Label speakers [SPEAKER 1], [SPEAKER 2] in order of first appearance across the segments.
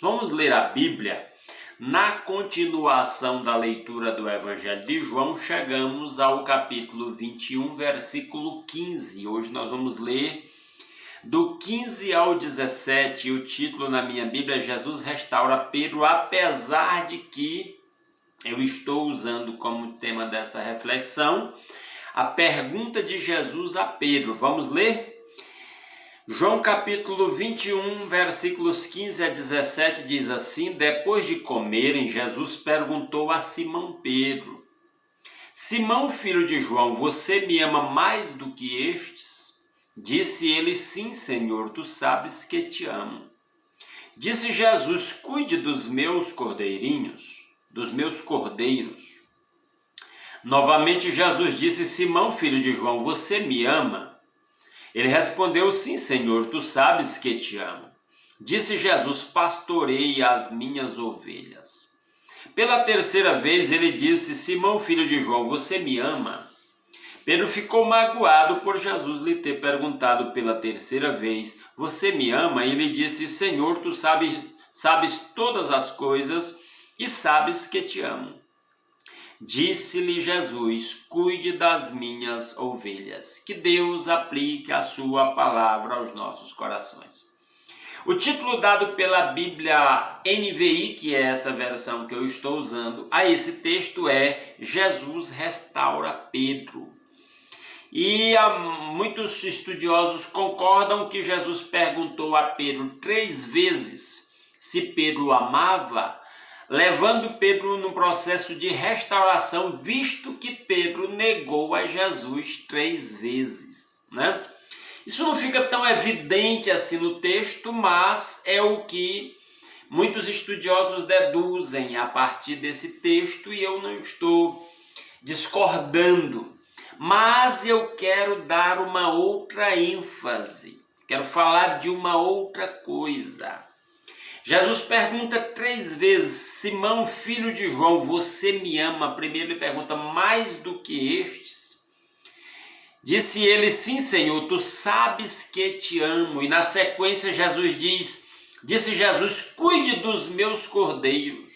[SPEAKER 1] Vamos ler a Bíblia. Na continuação da leitura do Evangelho de João, chegamos ao capítulo 21, versículo 15. Hoje nós vamos ler do 15 ao 17. E o título na minha Bíblia é Jesus restaura Pedro, apesar de que eu estou usando como tema dessa reflexão a pergunta de Jesus a Pedro. Vamos ler? João capítulo 21, versículos 15 a 17 diz assim: Depois de comerem, Jesus perguntou a Simão Pedro: Simão, filho de João, você me ama mais do que estes? Disse ele: Sim, Senhor, tu sabes que te amo. Disse Jesus: Cuide dos meus cordeirinhos, dos meus cordeiros. Novamente Jesus disse: Simão, filho de João, você me ama? Ele respondeu: Sim, Senhor, tu sabes que te amo. Disse Jesus: Pastorei as minhas ovelhas. Pela terceira vez ele disse: Simão, filho de João, você me ama? Pedro ficou magoado por Jesus lhe ter perguntado pela terceira vez: Você me ama? E ele disse: Senhor, tu sabes todas as coisas e sabes que te amo. Disse-lhe Jesus: Cuide das minhas ovelhas. Que Deus aplique a sua palavra aos nossos corações. O título dado pela Bíblia NVI, que é essa versão que eu estou usando, a esse texto é Jesus restaura Pedro. E muitos estudiosos concordam que Jesus perguntou a Pedro 3 vezes se Pedro amava, levando Pedro num processo de restauração, visto que Pedro negou a Jesus 3 vezes, né? Isso não fica tão evidente assim no texto, mas é o que muitos estudiosos deduzem a partir desse texto, e eu não estou discordando. Mas eu quero dar uma outra ênfase, quero falar de uma outra coisa. Jesus pergunta 3 vezes: Simão, filho de João, você me ama? Primeiro ele pergunta: mais do que estes? Disse ele: sim, Senhor, tu sabes que te amo. E na sequência disse Jesus: cuide dos meus cordeiros.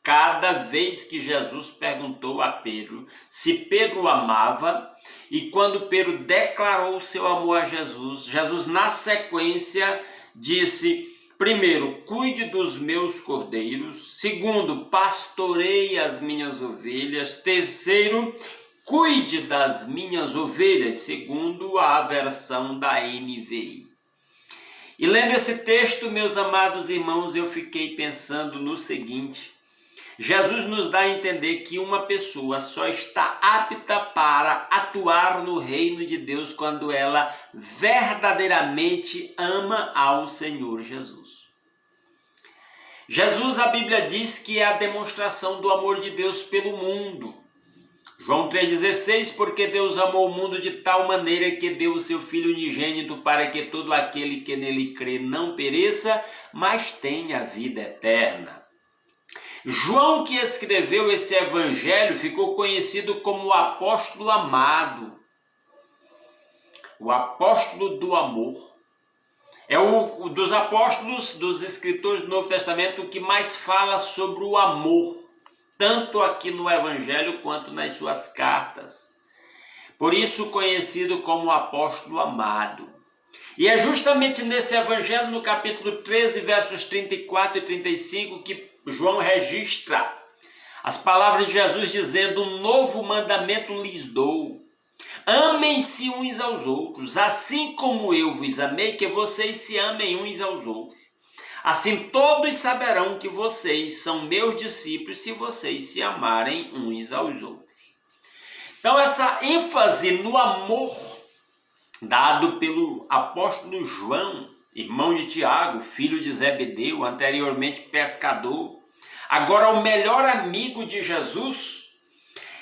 [SPEAKER 1] Cada vez que Jesus perguntou a Pedro se Pedro amava, e quando Pedro declarou seu amor a Jesus, Jesus na sequência disse: primeiro, cuide dos meus cordeiros. Segundo, pastorei as minhas ovelhas. Terceiro, cuide das minhas ovelhas, segundo a versão da NVI. E lendo esse texto, meus amados irmãos, eu fiquei pensando no seguinte: Jesus nos dá a entender que uma pessoa só está apta para atuar no reino de Deus quando ela verdadeiramente ama ao Senhor Jesus. Jesus, a Bíblia diz que é a demonstração do amor de Deus pelo mundo. João 3,16, porque Deus amou o mundo de tal maneira que deu o seu Filho unigênito para que todo aquele que nele crê não pereça, mas tenha vida eterna. João, que escreveu esse evangelho, ficou conhecido como o apóstolo amado, o apóstolo do amor. É o dos apóstolos, dos escritores do Novo Testamento, o que mais fala sobre o amor, tanto aqui no evangelho quanto nas suas cartas. Por isso conhecido como o apóstolo amado. E é justamente nesse evangelho, no capítulo 13, versos 34 e 35, que João registra as palavras de Jesus dizendo: um novo mandamento lhes dou. Amem-se uns aos outros, assim como eu vos amei, que vocês se amem uns aos outros. Assim todos saberão que vocês são meus discípulos, se vocês se amarem uns aos outros. Então essa ênfase no amor dado pelo apóstolo João, irmão de Tiago, filho de Zebedeu, anteriormente pescador, agora o melhor amigo de Jesus.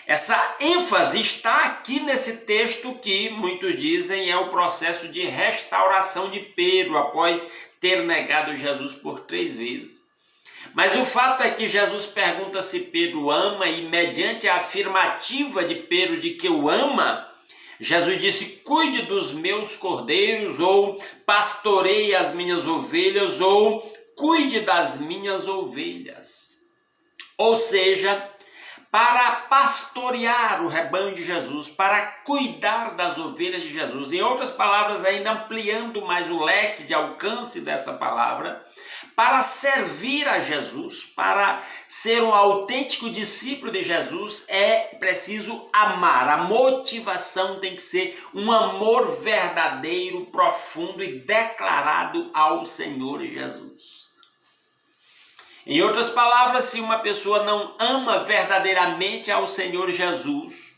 [SPEAKER 1] Essa ênfase está aqui nesse texto que muitos dizem é o processo de restauração de Pedro após ter negado Jesus por 3 vezes. Mas o fato é que Jesus pergunta se Pedro ama, e mediante a afirmativa de Pedro de que o ama, Jesus disse: cuide dos meus cordeiros, ou pastorei as minhas ovelhas, ou cuide das minhas ovelhas. Ou seja, para pastorear o rebanho de Jesus, para cuidar das ovelhas de Jesus. Em outras palavras, ainda ampliando mais o leque de alcance dessa palavra, para servir a Jesus, para ser um autêntico discípulo de Jesus, é preciso amar. A motivação tem que ser um amor verdadeiro, profundo e declarado ao Senhor Jesus. Em outras palavras, se uma pessoa não ama verdadeiramente ao Senhor Jesus,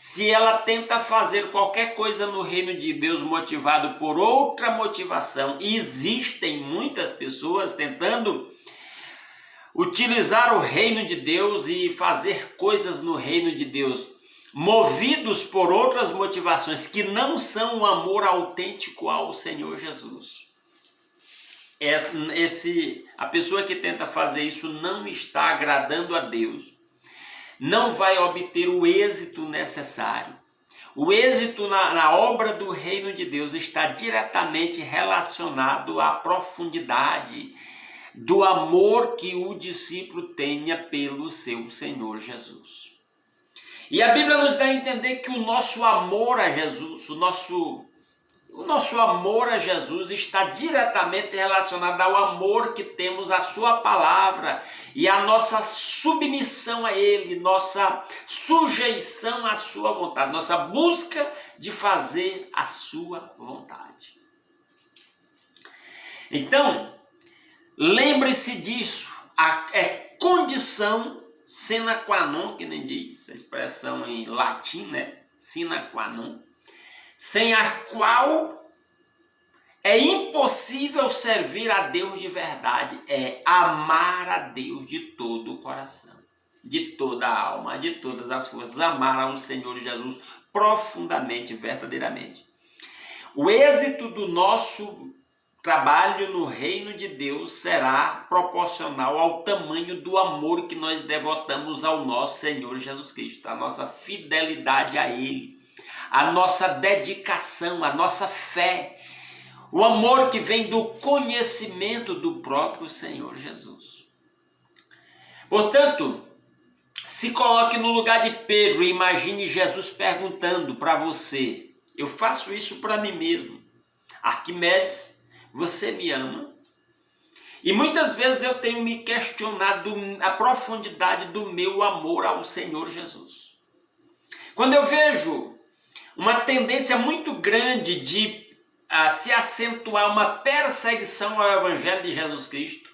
[SPEAKER 1] se ela tenta fazer qualquer coisa no reino de Deus motivado por outra motivação, e existem muitas pessoas tentando utilizar o reino de Deus e fazer coisas no reino de Deus, movidos por outras motivações que não são o amor autêntico ao Senhor Jesus. A pessoa que tenta fazer isso não está agradando a Deus, não vai obter o êxito necessário. O êxito na obra do reino de Deus está diretamente relacionado à profundidade do amor que o discípulo tenha pelo seu Senhor Jesus. E a Bíblia nos dá a entender que o nosso amor a Jesus, o nosso amor a Jesus está diretamente relacionado ao amor que temos à sua palavra e à nossa submissão a Ele, nossa sujeição à sua vontade, nossa busca de fazer a sua vontade. Então, lembre-se disso, é condição sine qua non, que nem diz a expressão em latim, né? Sine qua non, sem a qual é impossível servir a Deus de verdade, é amar a Deus de todo o coração, de toda a alma, de todas as forças, amar ao Senhor Jesus profundamente, verdadeiramente. O êxito do nosso trabalho no reino de Deus será proporcional ao tamanho do amor que nós devotamos ao nosso Senhor Jesus Cristo, a nossa fidelidade a Ele, a nossa dedicação, a nossa fé, o amor que vem do conhecimento do próprio Senhor Jesus. Portanto, se coloque no lugar de Pedro e imagine Jesus perguntando para você, eu faço isso para mim mesmo, Arquimedes, você me ama? E muitas vezes eu tenho me questionado a profundidade do meu amor ao Senhor Jesus. Quando eu vejo uma tendência muito grande de se acentuar uma perseguição ao Evangelho de Jesus Cristo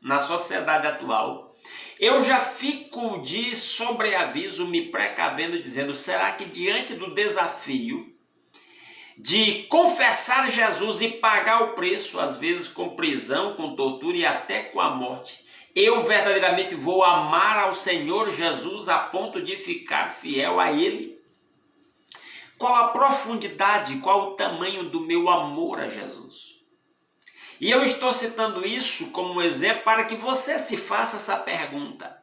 [SPEAKER 1] na sociedade atual, eu já fico de sobreaviso me precavendo, dizendo, será que diante do desafio de confessar Jesus e pagar o preço, às vezes com prisão, com tortura e até com a morte, eu verdadeiramente vou amar ao Senhor Jesus a ponto de ficar fiel a Ele? Qual a profundidade, qual o tamanho do meu amor a Jesus? E eu estou citando isso como um exemplo para que você se faça essa pergunta.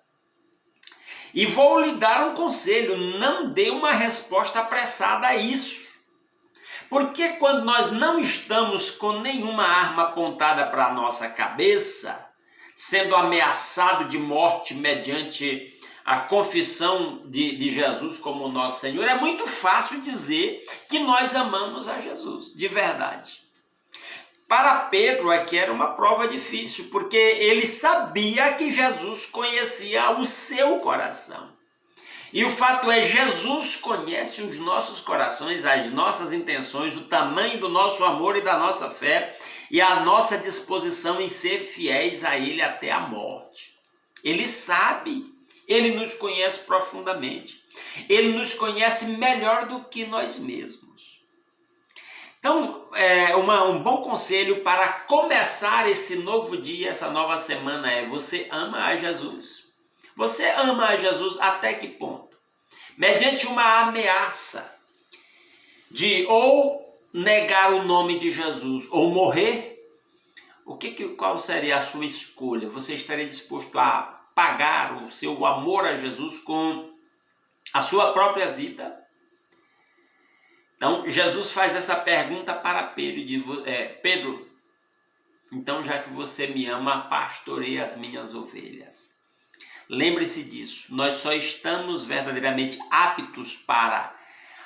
[SPEAKER 1] E vou lhe dar um conselho, não dê uma resposta apressada a isso. Porque quando nós não estamos com nenhuma arma apontada para a nossa cabeça, sendo ameaçado de morte mediante a confissão de Jesus como nosso Senhor, é muito fácil dizer que nós amamos a Jesus, de verdade. Para Pedro aqui era uma prova difícil, porque ele sabia que Jesus conhecia o seu coração. E o fato é, Jesus conhece os nossos corações, as nossas intenções, o tamanho do nosso amor e da nossa fé e a nossa disposição em ser fiéis a Ele até a morte. Ele sabe. Ele nos conhece profundamente. Ele nos conhece melhor do que nós mesmos. Então, um bom conselho para começar esse novo dia, essa nova semana é: você ama a Jesus? Você ama a Jesus até que ponto? Mediante uma ameaça de ou negar o nome de Jesus ou morrer, qual seria a sua escolha? Você estaria disposto a pagar o seu amor a Jesus com a sua própria vida? Então, Jesus faz essa pergunta para Pedro e diz, Pedro, Então, já que você me ama, pastoreie as minhas ovelhas. Lembre-se disso, nós só estamos verdadeiramente aptos para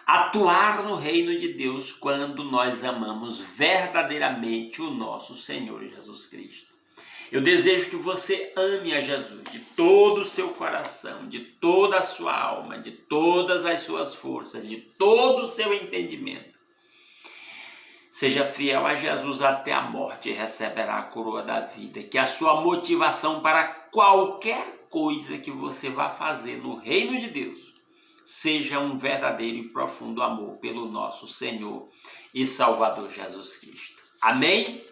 [SPEAKER 1] atuar no reino de Deus quando nós amamos verdadeiramente o nosso Senhor Jesus Cristo. Eu desejo que você ame a Jesus de todo o seu coração, de toda a sua alma, de todas as suas forças, de todo o seu entendimento. Seja fiel a Jesus até a morte e receberá a coroa da vida. Que a sua motivação para qualquer coisa que você vá fazer no reino de Deus seja um verdadeiro e profundo amor pelo nosso Senhor e Salvador Jesus Cristo. Amém?